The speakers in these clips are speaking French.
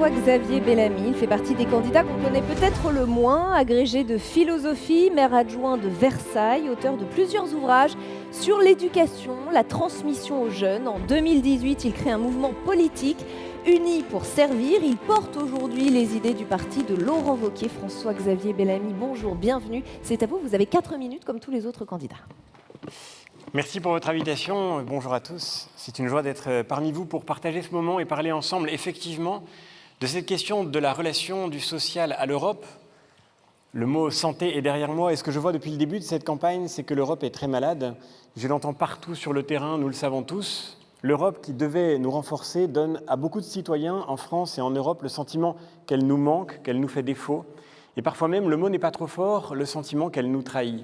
François-Xavier Bellamy. Il fait partie des candidats qu'on connaît peut-être le moins. Agrégé de philosophie, maire adjoint de Versailles, auteur de plusieurs ouvrages sur l'éducation, la transmission aux jeunes. En 2018, il crée un mouvement politique, Unis pour servir. Il porte aujourd'hui les idées du parti de Laurent Wauquiez. François-Xavier Bellamy, bonjour, bienvenue. C'est à vous, vous avez 4 minutes comme tous les autres candidats. Merci pour votre invitation. Bonjour à tous. C'est une joie d'être parmi vous pour partager ce moment et parler ensemble effectivement de cette question de la relation du social à l'Europe. Le mot santé est derrière moi et ce que je vois depuis le début de cette campagne, c'est que l'Europe est très malade. Je l'entends partout sur le terrain, nous le savons tous. L'Europe qui devait nous renforcer donne à beaucoup de citoyens en France et en Europe le sentiment qu'elle nous manque, qu'elle nous fait défaut. Et parfois même, le mot n'est pas trop fort, le sentiment qu'elle nous trahit.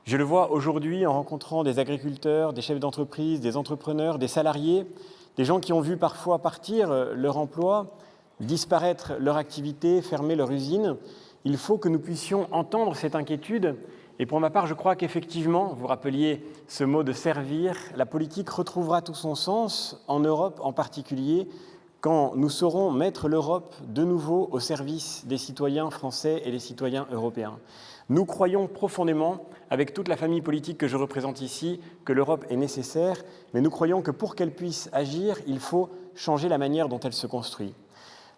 Je le vois aujourd'hui en rencontrant des agriculteurs, des chefs d'entreprise, des entrepreneurs, des salariés, des gens qui ont vu parfois partir leur emploi, disparaître leur activité, fermer leur usine. Il faut que nous puissions entendre cette inquiétude. Et pour ma part, je crois qu'effectivement, vous rappeliez ce mot de servir, la politique retrouvera tout son sens, en Europe en particulier, quand nous saurons mettre l'Europe de nouveau au service des citoyens français et des citoyens européens. Nous croyons profondément, avec toute la famille politique que je représente ici, que l'Europe est nécessaire, mais nous croyons que pour qu'elle puisse agir, il faut changer la manière dont elle se construit.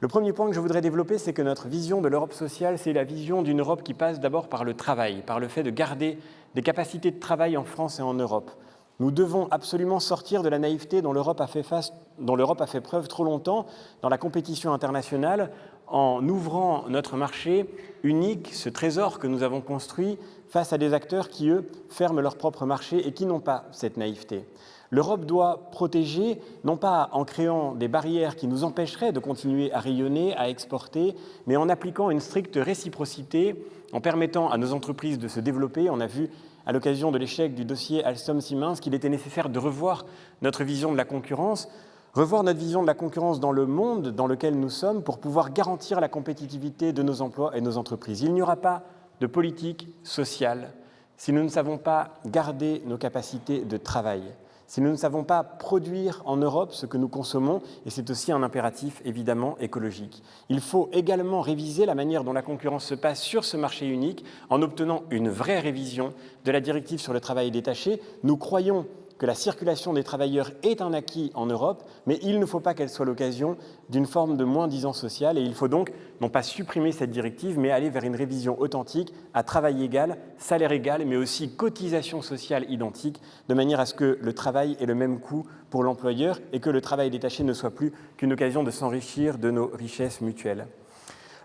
Le premier point que je voudrais développer, c'est que notre vision de l'Europe sociale, c'est la vision d'une Europe qui passe d'abord par le travail, par le fait de garder des capacités de travail en France et en Europe. Nous devons absolument sortir de la naïveté dont l'Europe a fait preuve trop longtemps dans la compétition internationale en ouvrant notre marché unique, ce trésor que nous avons construit face à des acteurs qui, eux, ferment leur propre marché et qui n'ont pas cette naïveté. L'Europe doit protéger, non pas en créant des barrières qui nous empêcheraient de continuer à rayonner, à exporter, mais en appliquant une stricte réciprocité, en permettant à nos entreprises de se développer. On a vu à l'occasion de l'échec du dossier Alstom-Siemens qu'il était nécessaire de revoir notre vision de la concurrence, dans le monde dans lequel nous sommes pour pouvoir garantir la compétitivité de nos emplois et de nos entreprises. Il n'y aura pas de politique sociale si nous ne savons pas garder nos capacités de travail, si nous ne savons pas produire en Europe ce que nous consommons, et c'est aussi un impératif évidemment écologique. Il faut également réviser la manière dont la concurrence se passe sur ce marché unique en obtenant une vraie révision de la directive sur le travail détaché. Nous croyons que la circulation des travailleurs est un acquis en Europe, mais il ne faut pas qu'elle soit l'occasion d'une forme de moins-disant social. Et il faut donc non pas supprimer cette directive, mais aller vers une révision authentique à travail égal, salaire égal, mais aussi cotisation sociale identique, de manière à ce que le travail ait le même coût pour l'employeur et que le travail détaché ne soit plus qu'une occasion de s'enrichir de nos richesses mutuelles.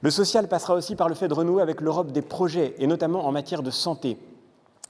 Le social passera aussi par le fait de renouer avec l'Europe des projets, et notamment en matière de santé.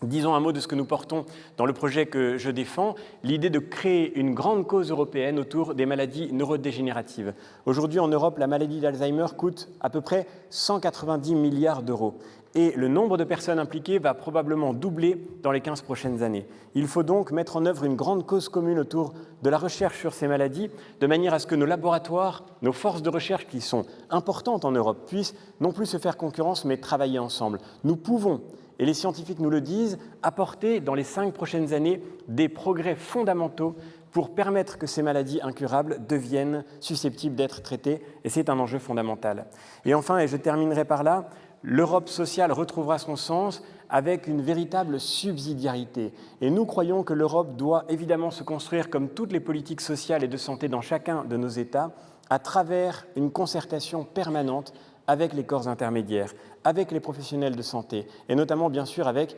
Disons un mot de ce que nous portons dans le projet que je défends, l'idée de créer une grande cause européenne autour des maladies neurodégénératives. Aujourd'hui, en Europe, la maladie d'Alzheimer coûte à peu près 190 milliards d'euros. Et le nombre de personnes impliquées va probablement doubler dans les 15 prochaines années. Il faut donc mettre en œuvre une grande cause commune autour de la recherche sur ces maladies, de manière à ce que nos laboratoires, nos forces de recherche qui sont importantes en Europe, puissent non plus se faire concurrence, mais travailler ensemble. Nous pouvons, et les scientifiques nous le disent, apporter dans les 5 prochaines années des progrès fondamentaux pour permettre que ces maladies incurables deviennent susceptibles d'être traitées, et c'est un enjeu fondamental. Et enfin, et je terminerai par là, l'Europe sociale retrouvera son sens avec une véritable subsidiarité. Et nous croyons que l'Europe doit évidemment se construire comme toutes les politiques sociales et de santé dans chacun de nos États, à travers une concertation permanente avec les corps intermédiaires, avec les professionnels de santé, et notamment bien sûr avec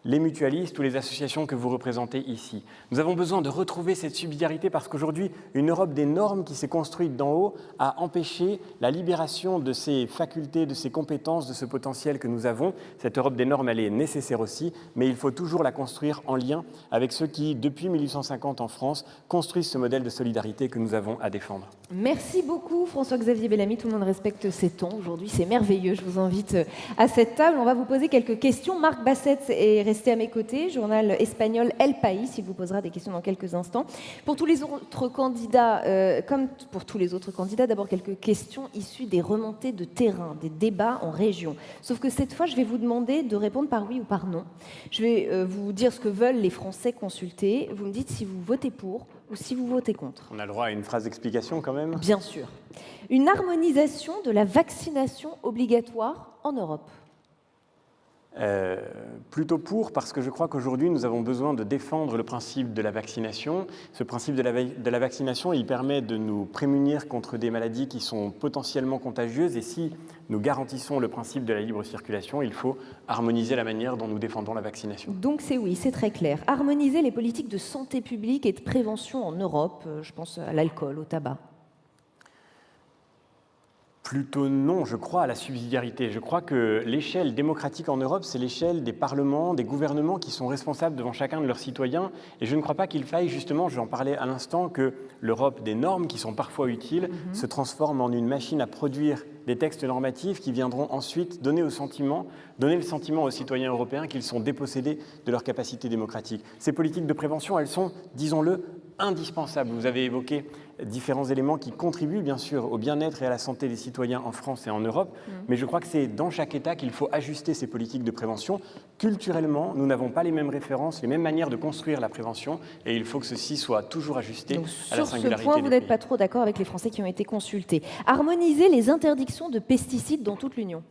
les mutualistes ou les associations que vous représentez ici. Nous avons besoin de retrouver cette subsidiarité parce qu'aujourd'hui, une Europe des normes qui s'est construite d'en haut a empêché la libération de ces facultés, de ces compétences, de ce potentiel que nous avons. Cette Europe des normes, elle est nécessaire aussi, mais il faut toujours la construire en lien avec ceux qui, depuis 1850 en France, construisent ce modèle de solidarité que nous avons à défendre. Merci beaucoup François-Xavier Bellamy, tout le monde respecte ses tons. Aujourd'hui, c'est merveilleux, je vous invite à cette table. On va vous poser quelques questions. Marc Bassett est restez à mes côtés. Journal espagnol El País, il vous posera des questions dans quelques instants. Pour tous les autres candidats, comme pour tous les autres candidats, d'abord quelques questions issues des remontées de terrain, des débats en région. Sauf que cette fois, je vais vous demander de répondre par oui ou par non. Je vais vous dire ce que veulent les Français consultés. Vous me dites si vous votez pour ou si vous votez contre. On a le droit à une phrase d'explication quand même. Bien sûr. Une harmonisation de la vaccination obligatoire en Europe. Plutôt pour, parce que je crois qu'aujourd'hui, nous avons besoin de défendre le principe de la vaccination. Ce principe de la vaccination, il permet de nous prémunir contre des maladies qui sont potentiellement contagieuses. Et si nous garantissons le principe de la libre circulation, il faut harmoniser la manière dont nous défendons la vaccination. Donc c'est oui, c'est très clair. Harmoniser les politiques de santé publique et de prévention en Europe, je pense à l'alcool, au tabac. Plutôt non, je crois à la subsidiarité. Je crois que l'échelle démocratique en Europe, c'est l'échelle des parlements, des gouvernements qui sont responsables devant chacun de leurs citoyens. Et je ne crois pas qu'il faille, justement, j'en parlais à l'instant, que l'Europe des normes, qui sont parfois utiles, se transforme en une machine à produire des textes normatifs qui viendront ensuite donner le sentiment aux citoyens européens qu'ils sont dépossédés de leur capacité démocratique. Ces politiques de prévention, elles sont, disons-le, indispensables. Vous avez évoqué différents éléments qui contribuent bien sûr au bien-être et à la santé des citoyens en France et en Europe, mais je crois que c'est dans chaque État qu'il faut ajuster ces politiques de prévention. Culturellement, nous n'avons pas les mêmes références, les mêmes manières de construire la prévention, et il faut que ceci soit toujours ajusté Donc, à la singularité. Sur ce point, vous n'êtes pas trop d'accord avec les Français qui ont été consultés. Harmoniser les interdictions de pesticides dans toute l'Union.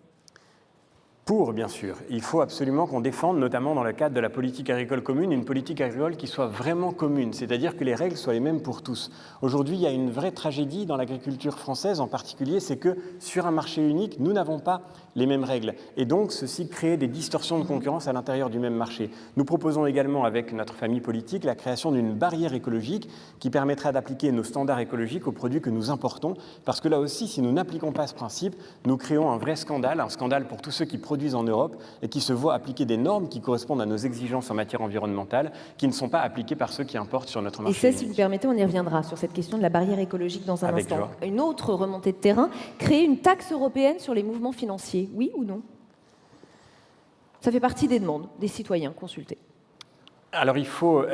Pour, bien sûr. Il faut absolument qu'on défende, notamment dans le cadre de la politique agricole commune, une politique agricole qui soit vraiment commune, c'est-à-dire que les règles soient les mêmes pour tous. Aujourd'hui, il y a une vraie tragédie dans l'agriculture française en particulier, c'est que sur un marché unique, nous n'avons pas les mêmes règles. Et donc, ceci crée des distorsions de concurrence à l'intérieur du même marché. Nous proposons également, avec notre famille politique, la création d'une barrière écologique qui permettra d'appliquer nos standards écologiques aux produits que nous importons, parce que là aussi, si nous n'appliquons pas ce principe, nous créons un vrai scandale, un scandale pour tous ceux qui produisent en Europe et qui se voient appliquer des normes qui correspondent à nos exigences en matière environnementale, qui ne sont pas appliquées par ceux qui importent sur notre marché. Et ça, si vous permettez, on y reviendra sur cette question de la barrière écologique dans un instant. Joie. Une autre remontée de terrain, créer une taxe européenne sur les mouvements financiers, oui ou non? Ça fait partie des demandes des citoyens consultés. Alors il faut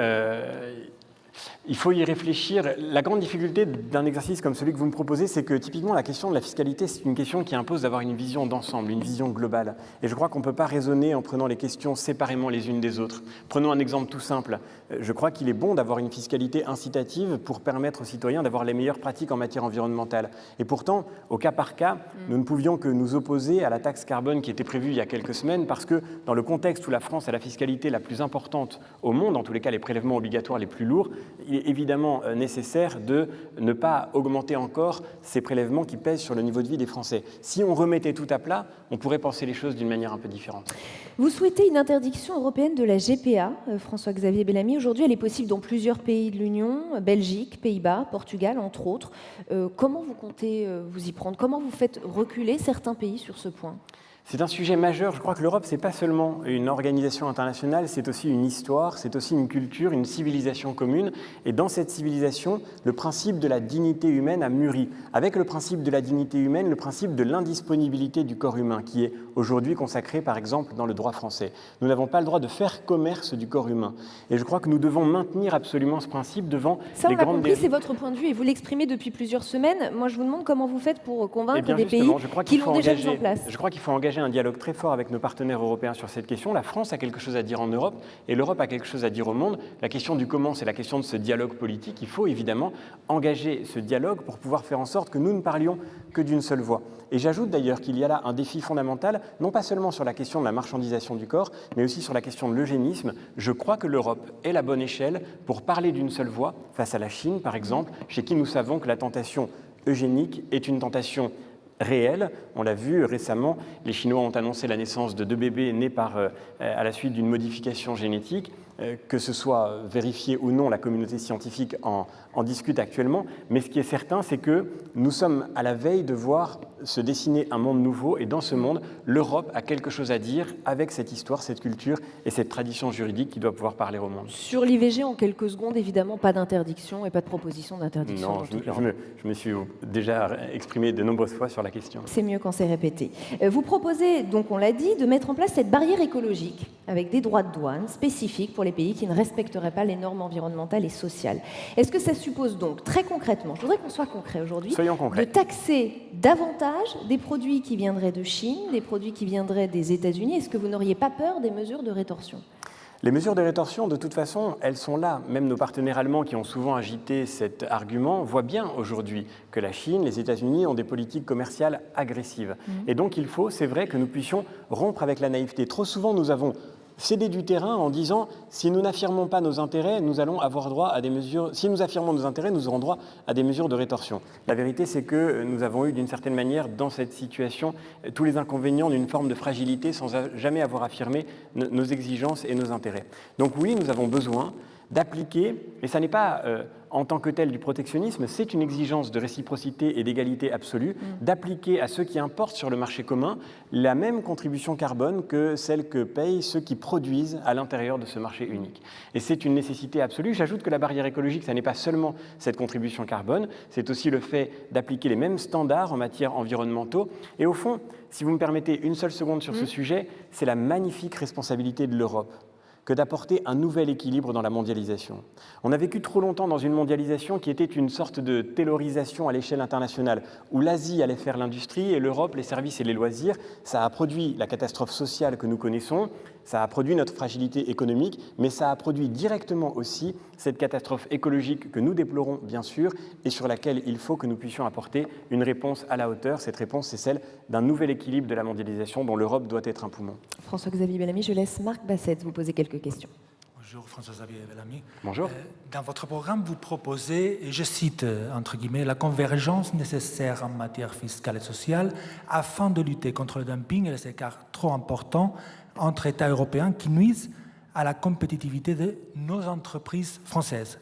y réfléchir. La grande difficulté d'un exercice comme celui que vous me proposez, c'est que typiquement la question de la fiscalité, c'est une question qui impose d'avoir une vision d'ensemble, une vision globale. Et je crois qu'on ne peut pas raisonner en prenant les questions séparément les unes des autres. Prenons un exemple tout simple. Je crois qu'il est bon d'avoir une fiscalité incitative pour permettre aux citoyens d'avoir les meilleures pratiques en matière environnementale. Et pourtant, au cas par cas, nous ne pouvions que nous opposer à la taxe carbone qui était prévue il y a quelques semaines, parce que dans le contexte où la France a la fiscalité la plus importante au monde, en tous les cas les prélèvements obligatoires les plus lourds, il est évidemment nécessaire de ne pas augmenter encore ces prélèvements qui pèsent sur le niveau de vie des Français. Si on remettait tout à plat, on pourrait penser les choses d'une manière un peu différente. Vous souhaitez une interdiction européenne de la GPA, François-Xavier Bellamy. Aujourd'hui, elle est possible dans plusieurs pays de l'Union, Belgique, Pays-Bas, Portugal, entre autres. Comment vous comptez vous y prendre? Comment vous faites reculer certains pays sur ce point? C'est un sujet majeur. Je crois que l'Europe, ce n'est pas seulement une organisation internationale, c'est aussi une histoire, c'est aussi une culture, une civilisation commune. Et dans cette civilisation, le principe de la dignité humaine a mûri. Avec le principe de la dignité humaine, le principe de l'indisponibilité du corps humain, qui est aujourd'hui consacré, par exemple, dans le droit français. Nous n'avons pas le droit de faire commerce du corps humain. Et je crois que nous devons maintenir absolument ce principe devant ça, les grandes... Ça, on a compris, c'est votre point de vue, et vous l'exprimez depuis plusieurs semaines. Moi, je vous demande comment vous faites pour convaincre des pays qui l'ont déjà mis en place. Je crois qu'il faut engager un dialogue très fort avec nos partenaires européens sur cette question. La France a quelque chose à dire en Europe et l'Europe a quelque chose à dire au monde. La question du comment, c'est la question de ce dialogue politique. Il faut évidemment engager ce dialogue pour pouvoir faire en sorte que nous ne parlions que d'une seule voix. Et j'ajoute d'ailleurs qu'il y a là un défi fondamental, non pas seulement sur la question de la marchandisation du corps, mais aussi sur la question de l'eugénisme. Je crois que l'Europe est la bonne échelle pour parler d'une seule voix face à la Chine, par exemple, chez qui nous savons que la tentation eugénique est une tentation réel. On l'a vu récemment, les Chinois ont annoncé la naissance de 2 bébés nés à la suite d'une modification génétique. que ce soit vérifié ou non, la communauté scientifique en discute actuellement, mais ce qui est certain, c'est que nous sommes à la veille de voir se dessiner un monde nouveau, et dans ce monde, l'Europe a quelque chose à dire avec cette histoire, cette culture et cette tradition juridique qui doit pouvoir parler au monde. Sur l'IVG, en quelques secondes, évidemment, pas d'interdiction et pas de proposition d'interdiction. Non, je me suis déjà exprimé de nombreuses fois sur la question. C'est mieux quand c'est répété. Vous proposez, donc on l'a dit, de mettre en place cette barrière écologique avec des droits de douane spécifiques pour les pays qui ne respecteraient pas les normes environnementales et sociales. Est-ce que ça suppose donc, très concrètement, je voudrais qu'on soit concret aujourd'hui, de taxer davantage des produits qui viendraient de Chine, des produits qui viendraient des États-Unis? Est-ce que vous n'auriez pas peur des mesures de rétorsion? Les mesures de rétorsion, de toute façon, elles sont là. Même nos partenaires allemands qui ont souvent agité cet argument voient bien aujourd'hui que la Chine, les États-Unis ont des politiques commerciales agressives. Et donc il faut, c'est vrai, que nous puissions rompre avec la naïveté. Trop souvent, nous avons cédé du terrain en disant si nous n'affirmons pas nos intérêts, nous allons avoir droit à des mesures. Si nous affirmons nos intérêts, nous aurons droit à des mesures de rétorsion. La vérité, c'est que nous avons eu d'une certaine manière dans cette situation tous les inconvénients d'une forme de fragilité sans jamais avoir affirmé nos exigences et nos intérêts. Donc oui, nous avons besoin d'appliquer, et ça n'est pas en tant que tel du protectionnisme, c'est une exigence de réciprocité et d'égalité absolue, d'appliquer à ceux qui importent sur le marché commun la même contribution carbone que celle que payent ceux qui produisent à l'intérieur de ce marché unique. Et c'est une nécessité absolue. J'ajoute que la barrière écologique, ça n'est pas seulement cette contribution carbone, c'est aussi le fait d'appliquer les mêmes standards en matière environnementaux. Et au fond, si vous me permettez une seule seconde sur ce sujet, c'est la magnifique responsabilité de l'Europe que d'apporter un nouvel équilibre dans la mondialisation. On a vécu trop longtemps dans une mondialisation qui était une sorte de taylorisation à l'échelle internationale, où l'Asie allait faire l'industrie et l'Europe les services et les loisirs. Ça a produit la catastrophe sociale que nous connaissons, ça a produit notre fragilité économique, mais ça a produit directement aussi cette catastrophe écologique que nous déplorons bien sûr et sur laquelle il faut que nous puissions apporter une réponse à la hauteur. Cette réponse, c'est celle d'un nouvel équilibre de la mondialisation dont l'Europe doit être un poumon. François-Xavier Bellamy, je laisse Marc Bassette vous poser quelques questions. Bonjour François-Xavier Bellamy. Bonjour. Dans votre programme, vous proposez, et je cite entre guillemets, la convergence nécessaire en matière fiscale et sociale afin de lutter contre le dumping et les écarts trop importants entre États européens qui nuisent à la compétitivité de nos entreprises françaises.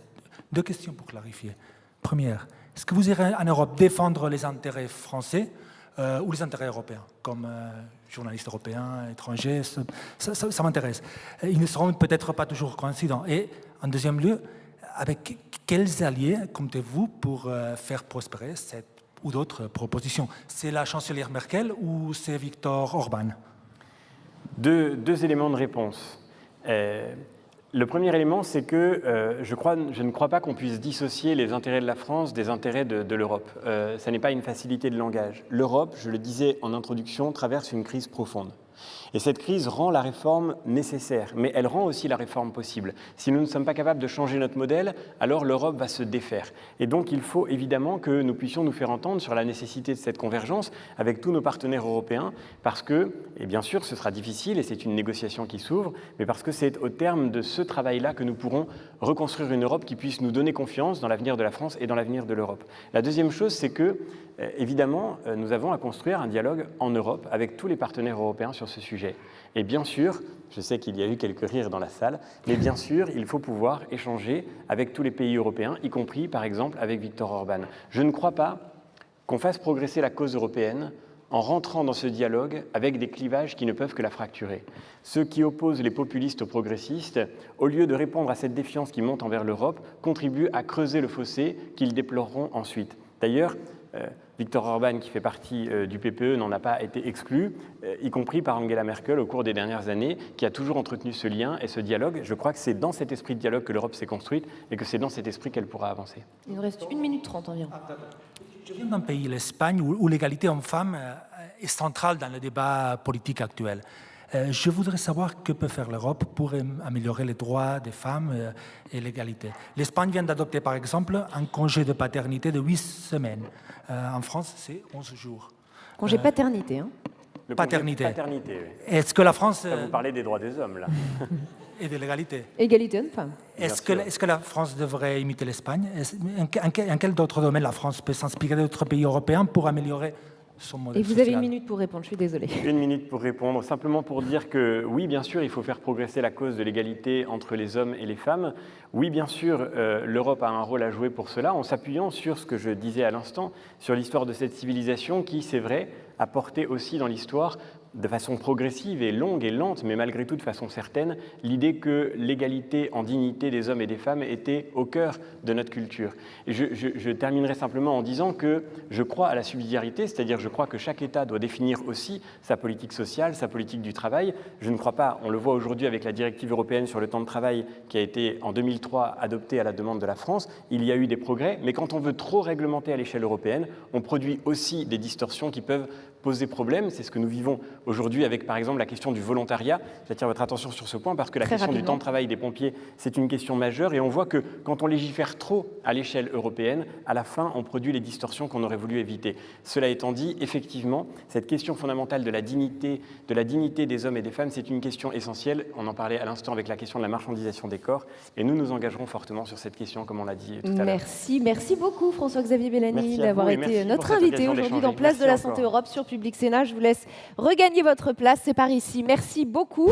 Deux questions pour clarifier. Première, est-ce que vous irez en Europe défendre les intérêts français ou les intérêts européens, comme journalistes européens, étrangers, ça m'intéresse. Ils ne seront peut-être pas toujours coïncidents. Et en deuxième lieu, avec quels alliés comptez-vous pour faire prospérer cette ou d'autres propositions? C'est la chancelière Merkel ou c'est Viktor Orban? Deux éléments de réponse. Le premier élément, c'est que je ne crois pas qu'on puisse dissocier les intérêts de la France des intérêts de l'Europe. Ça n'est pas une facilité de langage. L'Europe, je le disais en introduction, traverse une crise profonde. Et cette crise rend la réforme nécessaire, mais elle rend aussi la réforme possible. Si nous ne sommes pas capables de changer notre modèle, alors l'Europe va se défaire. Et donc il faut évidemment que nous puissions nous faire entendre sur la nécessité de cette convergence avec tous nos partenaires européens, parce que, et bien sûr ce sera difficile et c'est une négociation qui s'ouvre, mais parce que c'est au terme de ce travail-là que nous pourrons reconstruire une Europe qui puisse nous donner confiance dans l'avenir de la France et dans l'avenir de l'Europe. La deuxième chose, c'est que, évidemment, nous avons à construire un dialogue en Europe avec tous les partenaires européens sur ce sujet. Et bien sûr, je sais qu'il y a eu quelques rires dans la salle, mais bien sûr, il faut pouvoir échanger avec tous les pays européens, y compris, par exemple, avec Viktor Orban. Je ne crois pas qu'on fasse progresser la cause européenne en rentrant dans ce dialogue avec des clivages qui ne peuvent que la fracturer. Ceux qui opposent les populistes aux progressistes, au lieu de répondre à cette défiance qui monte envers l'Europe, contribuent à creuser le fossé qu'ils déploreront ensuite. D'ailleurs, Viktor Orban, qui fait partie du PPE, n'en a pas été exclu, y compris par Angela Merkel au cours des dernières années, qui a toujours entretenu ce lien et ce dialogue. Je crois que c'est dans cet esprit de dialogue que l'Europe s'est construite et que c'est dans cet esprit qu'elle pourra avancer. Il nous reste 1 minute 30 environ. Je viens d'un pays, l'Espagne, où l'égalité homme-femme est centrale dans le débat politique actuel. Je voudrais savoir que peut faire l'Europe pour améliorer les droits des femmes et l'égalité. L'Espagne vient d'adopter, par exemple, un congé de paternité de 8 semaines. En France, c'est 11 jours. Congé paternité, hein? Paternité. Paternité, oui. Est-ce que la France... Vous parlez des droits des hommes, là. Et de l'égalité. Égalité homme-femme. Est-ce que la France devrait imiter l'Espagne? En quel d'autres domaines la France peut s'inspirer d'autres pays européens pour améliorer son modèle Et vous social. avez 1 minute pour répondre, je suis désolée. 1 minute pour répondre, simplement pour dire que oui, bien sûr, il faut faire progresser la cause de l'égalité entre les hommes et les femmes. Oui, bien sûr, l'Europe a un rôle à jouer pour cela, en s'appuyant sur ce que je disais à l'instant, sur l'histoire de cette civilisation qui, c'est vrai, a porté aussi dans l'histoire, de façon progressive et longue et lente, mais malgré tout de façon certaine, l'idée que l'égalité en dignité des hommes et des femmes était au cœur de notre culture. Et je terminerai simplement en disant que je crois à la subsidiarité, c'est-à-dire je crois que chaque État doit définir aussi sa politique sociale, sa politique du travail. Je ne crois pas, on le voit aujourd'hui avec la directive européenne sur le temps de travail qui a été en 2003 adoptée à la demande de la France, il y a eu des progrès, mais quand on veut trop réglementer à l'échelle européenne, on produit aussi des distorsions qui peuvent poser problème. C'est ce que nous vivons aujourd'hui avec, par exemple, la question du volontariat. J'attire votre attention sur ce point parce que la question du temps de travail des pompiers, c'est une question majeure et on voit que quand on légifère trop à l'échelle européenne, à la fin, on produit les distorsions qu'on aurait voulu éviter. Cela étant dit, effectivement, cette question fondamentale de la dignité des hommes et des femmes, c'est une question essentielle. On en parlait à l'instant avec la question de la marchandisation des corps et nous nous engagerons fortement sur cette question, comme on l'a dit tout à l'heure. Merci beaucoup François-Xavier Bellamy d'avoir été notre invité aujourd'hui dans Place de la Santé Europe sur Public Sénat. Je vous laisse regagner votre place, c'est par ici. Merci beaucoup.